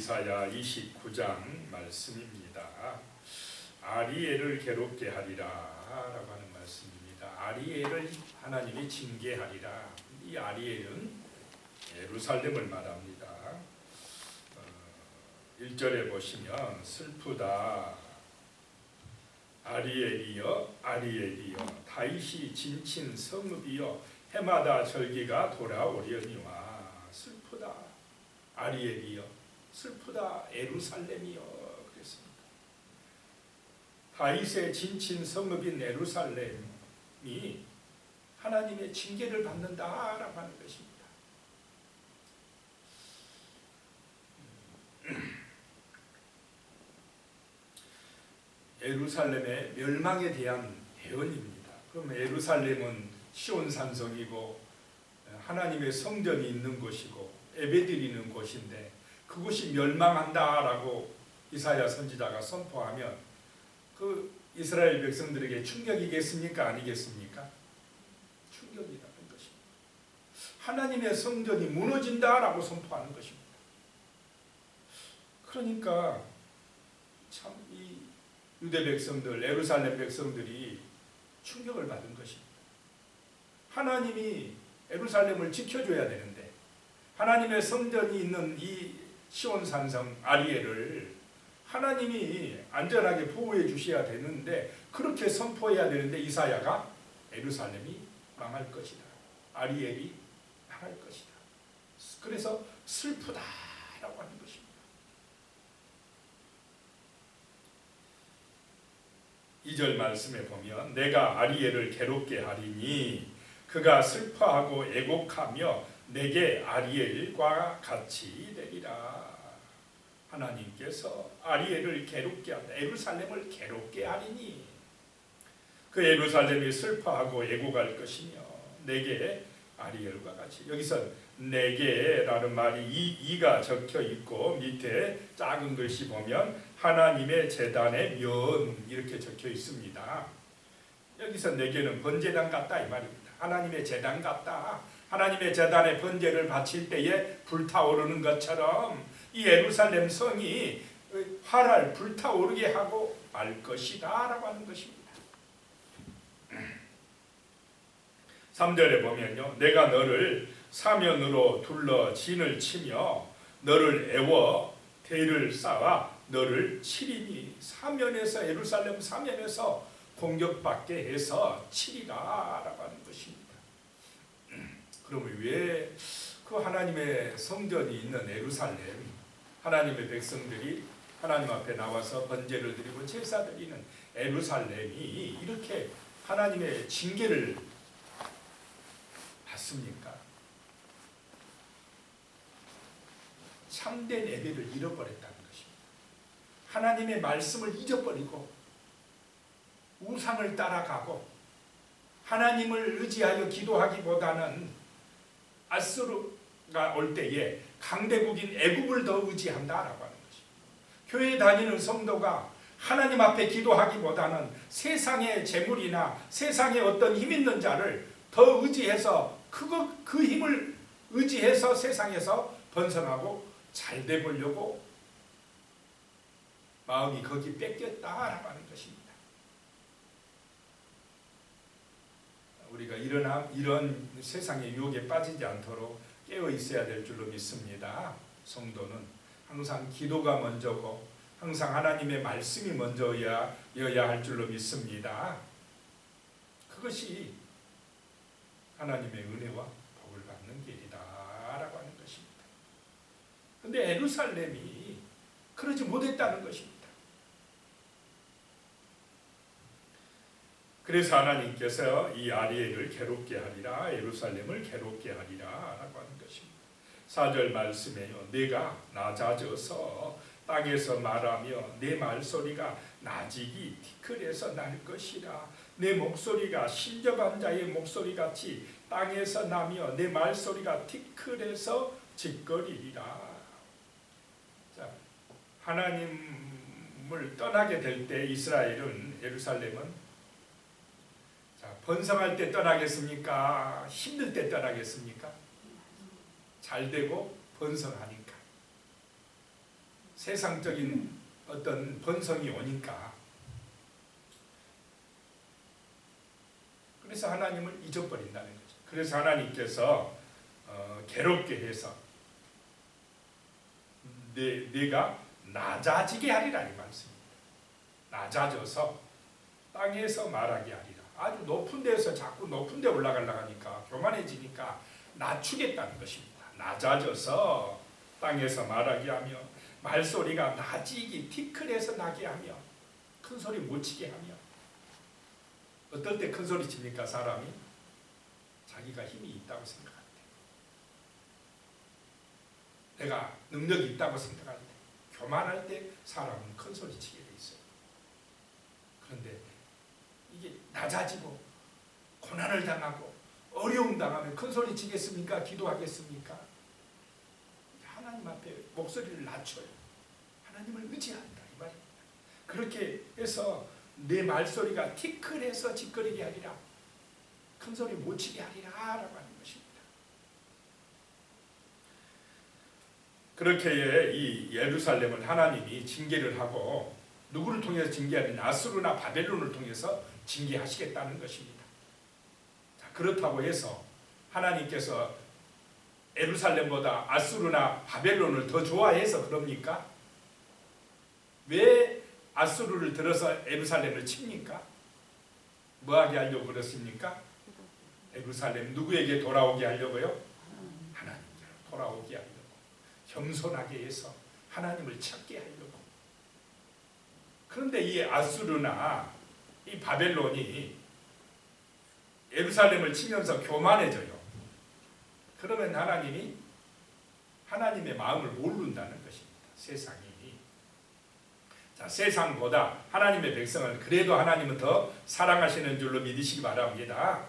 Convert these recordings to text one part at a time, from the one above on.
이사야 29장 말씀입니다. 아리엘을 괴롭게 하리라 라고 하는 말씀입니다. 아리엘을 하나님이 징계하리라. 이 아리엘은 예루살렘을 말합니다. 1절에 보시면 슬프다 아리엘이여 아리엘이여 다윗이 진친 성읍이여 해마다 절기가 돌아오려니와. 슬프다 아리엘이여 슬프다 예루살렘이여 그랬습니다. 다윗의 진친 성읍인 예루살렘이 하나님의 징계를 받는다라고 하는 것입니다. 예루살렘의 멸망에 대한 예언입니다. 그럼 예루살렘은 시온 산성이고 하나님의 성전이 있는 곳이고 예배드리는 곳인데 그곳이 멸망한다라고 이사야 선지자가 선포하면 그 이스라엘 백성들에게 충격이겠습니까? 아니겠습니까? 충격이라는 것입니다. 하나님의 성전이 무너진다라고 선포하는 것입니다. 그러니까 참 이 유대 백성들, 예루살렘 백성들이 충격을 받은 것입니다. 하나님이 예루살렘을 지켜줘야 되는데 하나님의 성전이 있는 이 시온 산성 아리엘을 하나님이 안전하게 보호해 주셔야 되는데 그렇게 선포해야 되는데 이사야가 예루살렘이 망할 것이다. 아리엘이 망할 것이다. 그래서 슬프다라고 하는 것입니다. 2절 말씀에 보면 내가 아리엘을 괴롭게 하리니 그가 슬퍼하고 애곡하며 내게 아리엘과 같이 되리라. 하나님께서 아리엘을 괴롭게 한다. 예루살렘을 괴롭게 하리니 그 예루살렘이 슬퍼하고 애곡할 것이며 내게 아리엘과 같이. 여기서 내게라는 말이 이가 적혀 있고 밑에 작은 글씨 보면 하나님의 제단의 면 이렇게 적혀 있습니다. 여기서 내게는 번제단 같다 이 말입니다. 하나님의 제단 같다. 하나님의 제단에 번제를 바칠 때에 불타오르는 것처럼 이 예루살렘 성이 활활 불타오르게 하고 말 것이다 라고 하는 것입니다. 3절에 보면요, 내가 너를 사면으로 둘러 진을 치며 너를 애워 대를 쌓아 너를 치리니. 사면에서 예루살렘 사면에서 공격받게 해서 치리라 라고 하는 것입니다. 그러면 왜 그 하나님의 성전이 있는 예루살렘, 하나님의 백성들이 하나님 앞에 나와서 번제를 드리고 제사 드리는 예루살렘이 이렇게 하나님의 징계를 받습니까? 참된 예배를 잃어버렸다는 것입니다. 하나님의 말씀을 잊어버리고 우상을 따라가고 하나님을 의지하여 기도하기보다는 아수르가 올 때에 강대국인 애굽을 더 의지한다라고 하는 것입니다. 교회 다니는 성도가 하나님 앞에 기도하기보다는 세상의 재물이나 세상의 어떤 힘 있는 자를 더 의지해서 그 힘을 의지해서 세상에서 번성하고 잘 돼 보려고 마음이 거기 뺏겼다라고 하는 것입니다. 우리가 이런 세상의 유혹에 빠지지 않도록 깨어 있어야 될 줄로 믿습니다. 성도는 항상 기도가 먼저고 항상 하나님의 말씀이 먼저여야 할 줄로 믿습니다. 그것이 하나님의 은혜와 복을 받는 길이다라고 하는 것입니다. 그런데 예루살렘이 그러지 못했다는 것입니다. 그래서 하나님께서 이 아리엘을 괴롭게 하리라, 예루살렘을 괴롭게 하리라 라고 하는 것입니다. 4절 말씀에요, 내가 낮아져서 땅에서 말하며 내 말소리가 나직이 티끌에서 날 것이라. 내 목소리가 신접한 자의 목소리같이 땅에서 나며 내 말소리가 티끌에서 짓거리리라. 자, 하나님을 떠나게 될 때 이스라엘은, 예루살렘은 번성할 때 떠나겠습니까? 힘들 때 떠나겠습니까? 잘 되고 번성하니까. 세상적인 어떤 번성이 오니까, 그래서 하나님을 잊어버린다는 거죠. 그래서 하나님께서 괴롭게 해서 네가 낮아지게 하리라 이 말씀입니다. 낮아져서 땅에서 말하게 하리라. 아주 높은 데서 자꾸 높은 데 올라가려고 하니까 교만해지니까 낮추겠다는 것입니다. 낮아져서 땅에서 말하게 하며 말소리가 낮이기 티끌에서 나게 하며 큰 소리 못 치게 하며. 어떨 때 큰 소리 칩니까? 사람이 자기가 힘이 있다고 생각할 때, 내가 능력이 있다고 생각할 때, 교만할 때 사람은 큰 소리 치게 돼 있어요. 그런데 이게 낮아지고 고난을 당하고 어려움 당하면 큰 소리 치겠습니까? 기도하겠습니까? 하나님 앞에 목소리를 낮춰요. 하나님을 의지한다 이 말입니다. 그렇게 해서 내 말소리가 티끌에서 짓거리게 하리라. 큰 소리 못 치게 하리라 라고 하는 것입니다. 그렇게 이 예루살렘을 하나님이 징계를 하고, 누구를 통해서 징계하느냐? 아수르나 바벨론을 통해서 징계하시겠다는 것입니다. 자, 그렇다고 해서 하나님께서 예루살렘보다 아수르나 바벨론을 더 좋아해서 그럽니까? 왜 아수르를 들어서 예루살렘을 칩니까? 뭐하게 하려고 그렇습니까? 예루살렘 누구에게 돌아오게 하려고요? 하나님께로 돌아오게 하려고, 겸손하게 해서 하나님을 찾게 하려고. 그런데 이 아수르나 이 바벨론이 예루살렘을 치면서 교만해져요. 그러면 하나님이 하나님의 마음을 모른다는 것입니다. 세상이. 자, 세상보다 하나님의 백성을 그래도 하나님은 더 사랑하시는 줄로 믿으시기 바랍니다.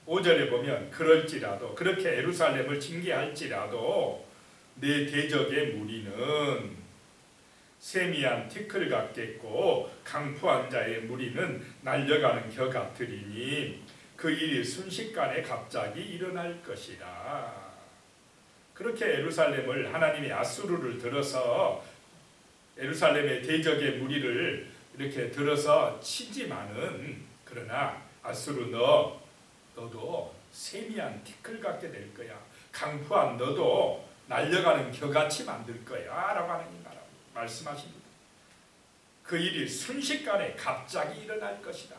5절에 보면 그럴지라도, 그렇게 예루살렘을 징계할지라도 내 대적의 무리는 세미한 티끌 같겠고 강포한 자의 무리는 날려가는 겨 같으리니 그 일이 순식간에 갑자기 일어날 것이라. 그렇게 예루살렘을 하나님이 아수르를 들어서 예루살렘의 대적의 무리를 이렇게 들어서 치지만은, 그러나 아수르 너도 세미한 티끌 같게 될 거야. 강포한 너도 날려가는 겨같이 만들 거야 라고 하나님 말씀하십니다. 그 일이 순식간에 갑자기 일어날 것이다.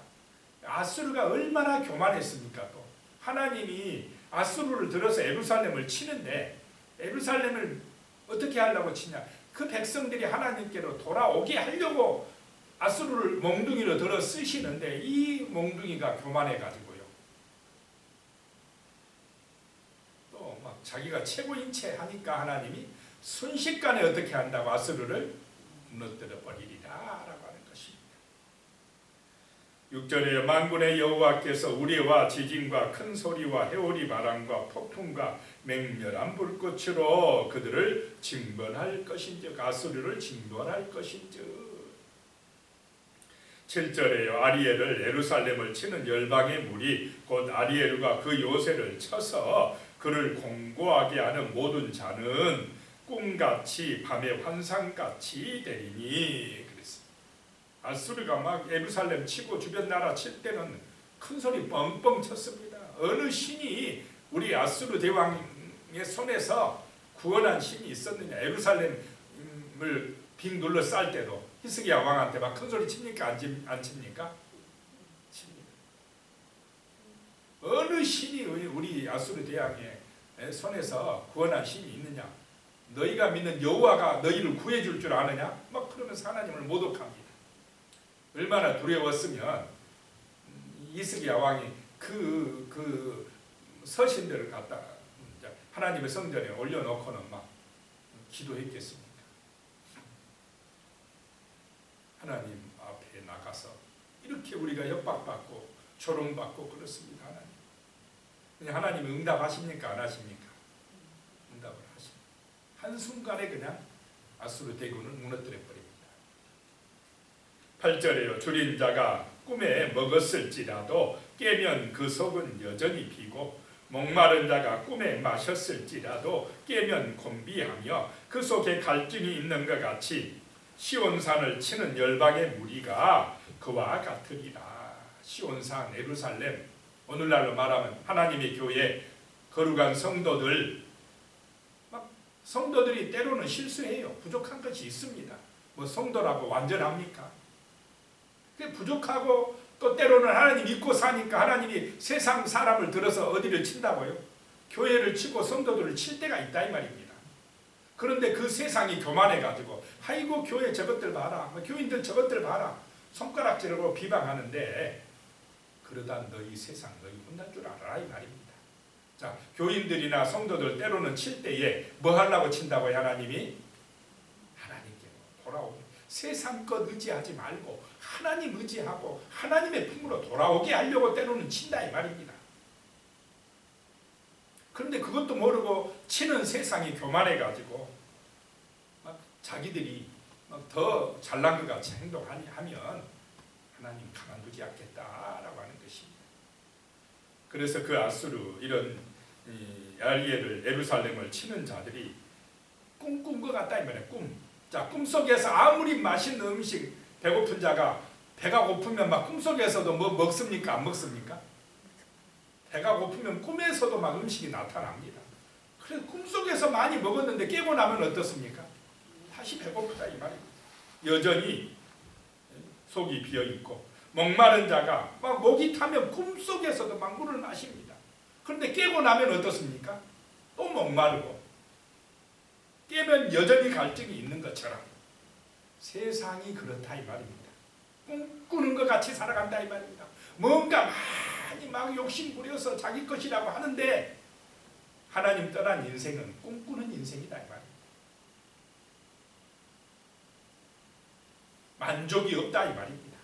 아수르가 얼마나 교만했습니까? 또 하나님이 아수르를 들어서 예루살렘을 치는데, 예루살렘을 어떻게 하려고 치냐? 그 백성들이 하나님께로 돌아오게 하려고 아수르를 몽둥이로 들어 쓰시는데, 이 몽둥이가 교만해가지고요, 또 막 자기가 최고인 채 하니까 하나님이 순식간에 어떻게 한다고? 아수르를 무너뜨려 버리리라 라고 하는 것입니다. 6절에 만군의 여호와께서 우레와 지진과 큰 소리와 해오리 바람과 폭풍과 맹렬한 불꽃으로 그들을 징벌할 것인즉, 아수르를 징벌할 것인즉. 7절에요. 아리엘을 예루살렘을 치는 열방의 무리 곧 아리엘과 그 요새를 쳐서 그를 공고하게 하는 모든 자는 꿈같이 밤의 환상같이 되리니. 그랬습니다. 아수르가 막 예루살렘 치고 주변 나라 칠 때는 큰 소리 뻥뻥 쳤습니다. 어느 신이 우리 아수르 대왕의 손에서 구원한 신이 있었느냐? 예루살렘을 빙 눌러 쌀 때도 히스기야 왕한테 막 큰 소리 칩니까? 안 칩니까? 칩니다. 어느 신이 우리 아수르 대왕의 손에서 구원한 신이 있느냐? 너희가 믿는 여호와가 너희를 구해줄 줄 아느냐? 막 그러면서 하나님을 모독합니다. 얼마나 두려웠으면 히스기야 왕이 그 서신들을 갖다 하나님의 성전에 올려놓고는 막 기도했겠습니까? 하나님 앞에 나가서 이렇게 우리가 협박받고 조롱받고 그렇습니다. 하나님 응답하십니까? 안 하십니까? 응답을 하십니다. 한순간에 그냥 아수르 대군을 무너뜨려 버립니다. 8절에요. 줄인 자가 꿈에 먹었을지라도 깨면 그 속은 여전히 비고 목마른 자가 꿈에 마셨을지라도 깨면 곤비하며 그 속에 갈증이 있는 것 같이 시온산을 치는 열방의 무리가 그와 같으리라. 시온산 예루살렘, 오늘날로 말하면 하나님의 교회 거룩한 성도들이 때로는 실수해요. 부족한 것이 있습니다. 뭐 성도라고 완전합니까? 부족하고 또 때로는 하나님 믿고 사니까 하나님이 세상 사람을 들어서 어디를 친다고요? 교회를 치고 성도들을 칠 때가 있다 이 말입니다. 그런데 그 세상이 교만해가지고 아이고 교회 저것들 봐라, 교인들 저것들 봐라 손가락질하고 비방하는데 그러다 너희 세상 너희 혼날 줄 알아라 이 말입니다. 자, 교인들이나 성도들 때로는 칠 때에 뭐 하려고 친다고요? 하나님이 하나님께로 돌아오게 세상 것 의지하지 말고 하나님 의지하고 하나님의 품으로 돌아오게 하려고 때로는 친다 이 말입니다. 그런데 그것도 모르고 치는 세상이 교만해가지고 막 자기들이 막 더 잘난 것 같이 행동하면 하나님 가만두지 않겠다라고 하는 것입니다. 그래서 그 아수르 이런 아리엘을 예루살렘을 치는 자들이 꿈꾼 것 같다 이 말이에요. 자, 꿈속에서 아무리 맛있는 음식 배고픈 자가 배가 고프면 막 꿈속에서도 뭐 먹습니까? 안 먹습니까? 배가 고프면 꿈에서도 막 음식이 나타납니다. 그래서 꿈속에서 많이 먹었는데 깨고 나면 어떻습니까? 다시 배고프다 이 말입니다. 여전히 속이 비어있고 목마른 자가 막 목이 타면 꿈속에서도 막 물을 마십니다. 그런데 깨고 나면 어떻습니까? 또 목마르고 깨면 여전히 갈증이 있는 것처럼 세상이 그렇다 이 말입니다. 꿈꾸는 것 같이 살아간다 이 말입니다. 뭔가 많이 막 욕심 부려서 자기 것이라고 하는데 하나님 떠난 인생은 꿈꾸는 인생이다 이 말입니다. 만족이 없다 이 말입니다.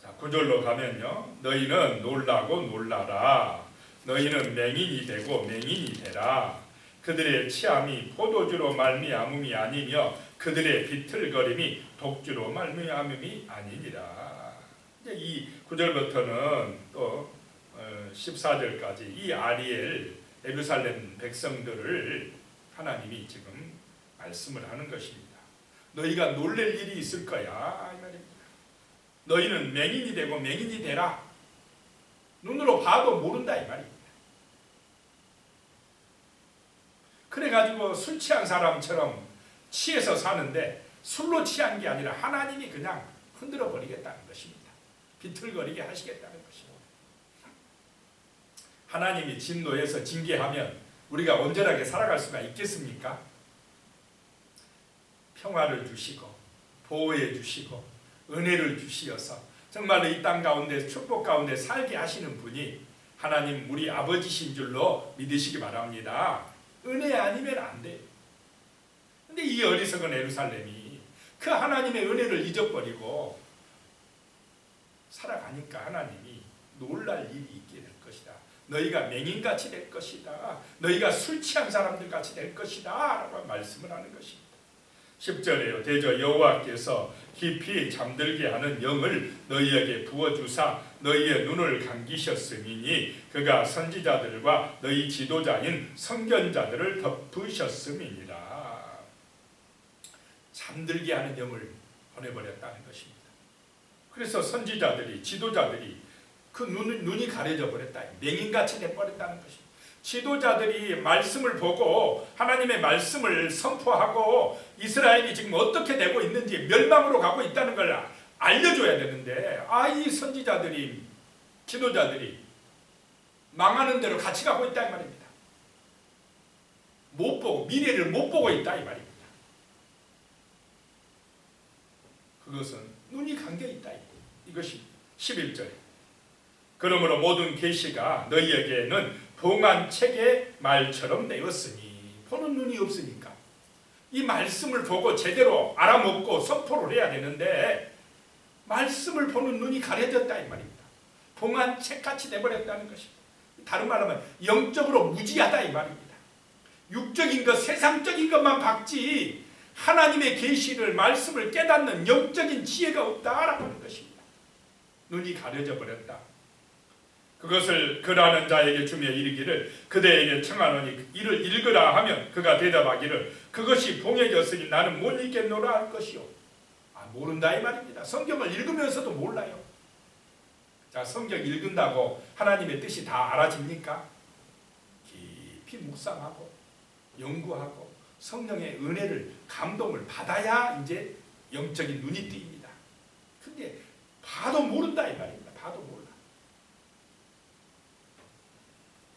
자, 9절로 가면요. 너희는 놀라고 놀라라. 너희는 맹인이 되고 맹인이 되라. 그들의 취함이 포도주로 말미암음이 아니며 그들의 비틀거림이 독주로 말미암음이 아니니라. 이제 이 9절부터는 또 14절까지 이 아리엘 예루살렘 백성들을 하나님이 지금 말씀을 하는 것입니다. 너희가 놀랄 일이 있을 거야 이 말입니다. 너희는 맹인이 되고 맹인이 되라. 눈으로 봐도 모른다 이 말입니다. 그래가지고 술 취한 사람처럼 취해서 사는데 술로 취한 게 아니라 하나님이 그냥 흔들어 버리겠다는 것입니다. 비틀거리게 하시겠다는 것입니다. 하나님이 진노해서 징계하면 우리가 온전하게 살아갈 수가 있겠습니까? 평화를 주시고 보호해 주시고 은혜를 주시어서 정말로 이 땅 가운데 축복 가운데 살게 하시는 분이 하나님 우리 아버지신 줄로 믿으시기 바랍니다. 은혜 아니면 안 돼요. 근데 이 어리석은 예루살렘이 그 하나님의 은혜를 잊어버리고 살아가니까 하나님이 놀랄 일이 있게 될 것이다. 너희가 맹인같이 될 것이다. 너희가 술 취한 사람들같이 될 것이다 라고 말씀을 하는 것입니다. 10절에요. 대저 여호와께서 깊이 잠들게 하는 영을 너희에게 부어주사 너희의 눈을 감기셨음이니 그가 선지자들과 너희 지도자인 선견자들을 덮으셨음이니라. 잠들게 하는 영을 보내버렸다는 것입니다. 그래서 선지자들이 지도자들이 그 눈이 가려져 버렸다. 맹인같이 돼버렸다는 것입니다. 지도자들이 말씀을 보고 하나님의 말씀을 선포하고 이스라엘이 지금 어떻게 되고 있는지 멸망으로 가고 있다는 걸 알려줘야 되는데 이 선지자들이 지도자들이 망하는 대로 같이 가고 있다 이 말입니다. 못 보고 미래를 못 보고 있다 이 말입니다. 그것은 눈이 감겨 있다 이것이 11절. 그러므로 모든 계시가 너희에게는 봉한 책의 말처럼 되었으니 보는 눈이 없으니까 이 말씀을 보고 제대로 알아먹고 선포를 해야 되는데 말씀을 보는 눈이 가려졌다 이 말입니다. 봉한 책같이 돼버렸다는 것입니다. 다른 말하면 영적으로 무지하다 이 말입니다. 육적인 것 세상적인 것만 받지 하나님의 계시를 말씀을 깨닫는 영적인 지혜가 없다라고 하는 것입니다. 눈이 가려져 버렸다. 그것을 글하는 자에게 주며 이르기를 그대에게 청하노니 이를 읽으라 하면 그가 대답하기를 그것이 봉해졌으니 나는 못 읽겠노라 할 것이요. 모른다 이 말입니다. 성경을 읽으면서도 몰라요. 자, 성경 읽은다고 하나님의 뜻이 다 알아집니까? 깊이 묵상하고 연구하고 성령의 은혜를 감동을 받아야 이제 영적인 눈이 뜨입니다. 근데 봐도 모른다 이 말입니다. 봐도 몰라.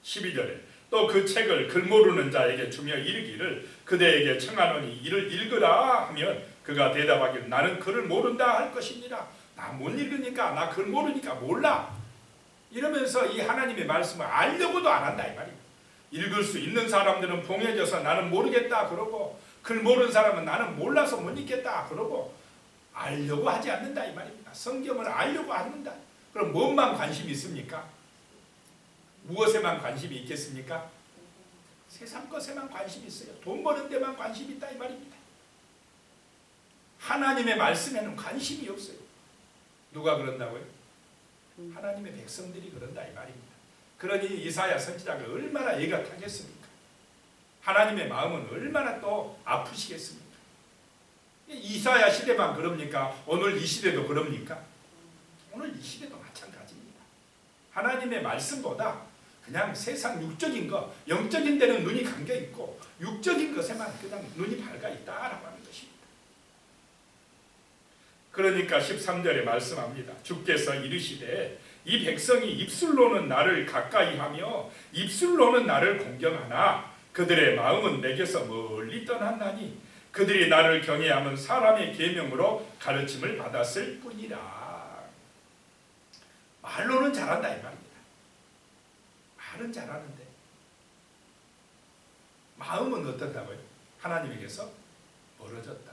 12절에 또 그 책을 글 모르는 자에게 주며 이르기를 그대에게 청하노니 이를 읽으라 하면 그가 대답하기를 나는 글을 모른다 할 것입니다. 나 못 읽으니까 나 글 모르니까 몰라. 이러면서 이 하나님의 말씀을 알려고도 안 한다 이 말입니다. 읽을 수 있는 사람들은 봉해져서 나는 모르겠다 그러고 글 모르는 사람은 나는 몰라서 못 읽겠다 그러고 알려고 하지 않는다 이 말입니다. 성경을 알려고 않는다. 그럼 무엇만 관심이 있습니까? 무엇에만 관심이 있겠습니까? 세상 것에만 관심이 있어요. 돈 버는 데만 관심이 있다 이 말입니다. 하나님의 말씀에는 관심이 없어요. 누가 그런다고요? 하나님의 백성들이 그런다 이 말입니다. 그러니 이사야 선지자가 얼마나 애가타겠습니까? 하나님의 마음은 얼마나 또 아프시겠습니까? 이사야 시대만 그럽니까? 오늘 이 시대도 그럽니까? 오늘 이 시대도 마찬가지입니다. 하나님의 말씀보다 그냥 세상 육적인 것, 영적인 데는 눈이 감겨 있고 육적인 것에만 그냥 눈이 밝아 있다라고 하는 것입니다. 그러니까 13절에 말씀합니다. 주께서 이르시되 이 백성이 입술로는 나를 가까이하며 입술로는 나를 공경하나 그들의 마음은 내게서 멀리 떠났나니 그들이 나를 경외하면 사람의 계명으로 가르침을 받았을 뿐이라. 말로는 잘한다 이 말입니다. 말은 잘하는데 마음은 어떻다고요? 하나님에게서 멀어졌다.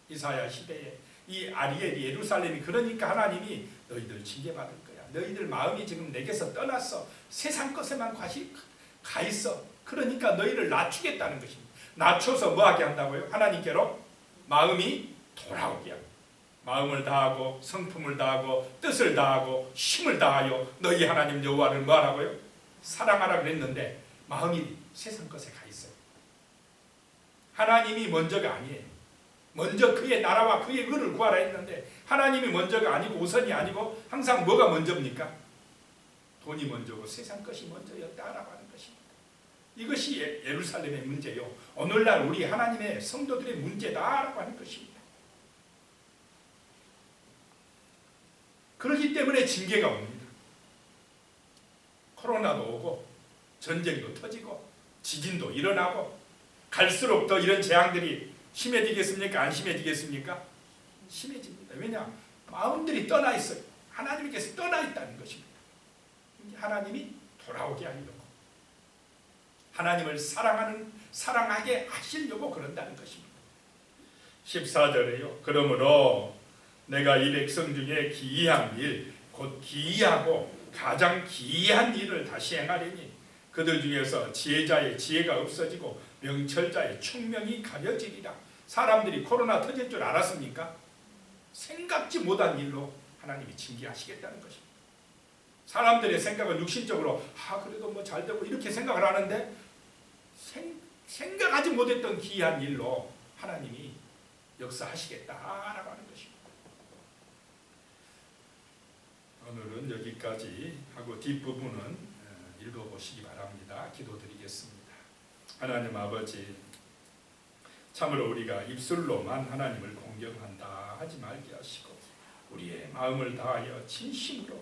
이사야 시대에 이 아리엘이 예루살렘이 그러니까 하나님이 너희들 징계받을 거야. 너희들 마음이 지금 내게서 떠났어. 세상 것에만 가 있어. 그러니까 너희를 낮추겠다는 것입니다. 낮춰서 뭐하게 한다고요? 하나님께로 마음이 돌아오게 하고 마음을 다하고 성품을 다하고 뜻을 다하고 힘을 다하여 너희 하나님 여호와를 뭐하라고요? 사랑하라 그랬는데 마음이 세상 것에 가 있어요. 하나님이 먼저가 아니에요. 먼저 그의 나라와 그의 의를 구하라 했는데 하나님이 먼저가 아니고 우선이 아니고 항상 뭐가 먼저입니까? 돈이 먼저고 세상 것이 먼저였다라고 하는 것입니다. 이것이 예루살렘의 문제요. 오늘날 우리 하나님의 성도들의 문제다라고 하는 것입니다. 그렇기 때문에 징계가 옵니다. 코로나도 오고 전쟁도 터지고 지진도 일어나고 갈수록 더 이런 재앙들이 심해지겠습니까? 안 심해지겠습니까? 심해집니다. 왜냐? 마음들이 떠나 있어요. 하나님께서 떠나 있다는 것입니다. 하나님이 돌아오게 하려고 하나님을 사랑하게 하시려고 그런다는 것입니다. 14절에요. 그러므로 내가 이 백성 중에 기이한 일, 곧 기이하고 가장 기이한 일을 다시 행하리니 그들 중에서 지혜자의 지혜가 없어지고 명철자의 총명이 가려지리라. 사람들이 코로나 터질 줄 알았습니까? 생각지 못한 일로 하나님이 징계하시겠다는 것입니다. 사람들의 생각은 육신적으로 그래도 뭐 잘되고 이렇게 생각을 하는데 생각하지 못했던 기이한 일로 하나님이 역사하시겠다라고 하는 것입니다. 오늘은 여기까지 하고 뒷부분은 읽어보시기 바랍니다. 기도드리겠습니다. 하나님 아버지, 참으로 우리가 입술로만 하나님을 공경한다 하지 말게 하시고 우리의 마음을 다하여 진심으로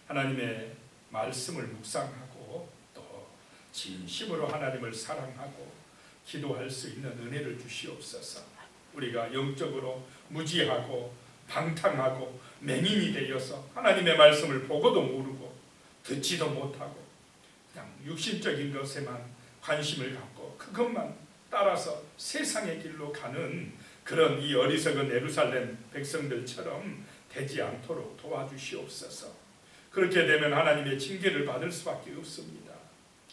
하나님의 말씀을 묵상하고 또 진심으로 하나님을 사랑하고 기도할 수 있는 은혜를 주시옵소서. 우리가 영적으로 무지하고 방탕하고 맹인이 되어서 하나님의 말씀을 보고도 모르고 듣지도 못하고 그냥 육신적인 것에만 관심을 갖고 그것만 따라서 세상의 길로 가는 그런 이 어리석은 예루살렘 백성들처럼 되지 않도록 도와주시옵소서. 그렇게 되면 하나님의 징계를 받을 수밖에 없습니다.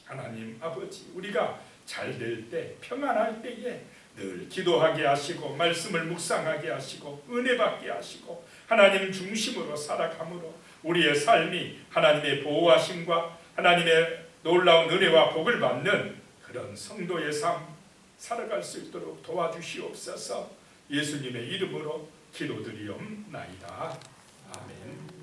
하나님 아버지, 우리가 잘 될 때, 평안할 때에 늘 기도하게 하시고 말씀을 묵상하게 하시고 은혜 받게 하시고 하나님 중심으로 살아감으로 우리의 삶이 하나님의 보호하심과 하나님의 놀라운 은혜와 복을 받는 그런 성도의 삶 살아갈 수 있도록 도와주시옵소서. 예수님의 이름으로 기도드리옵나이다. 아멘.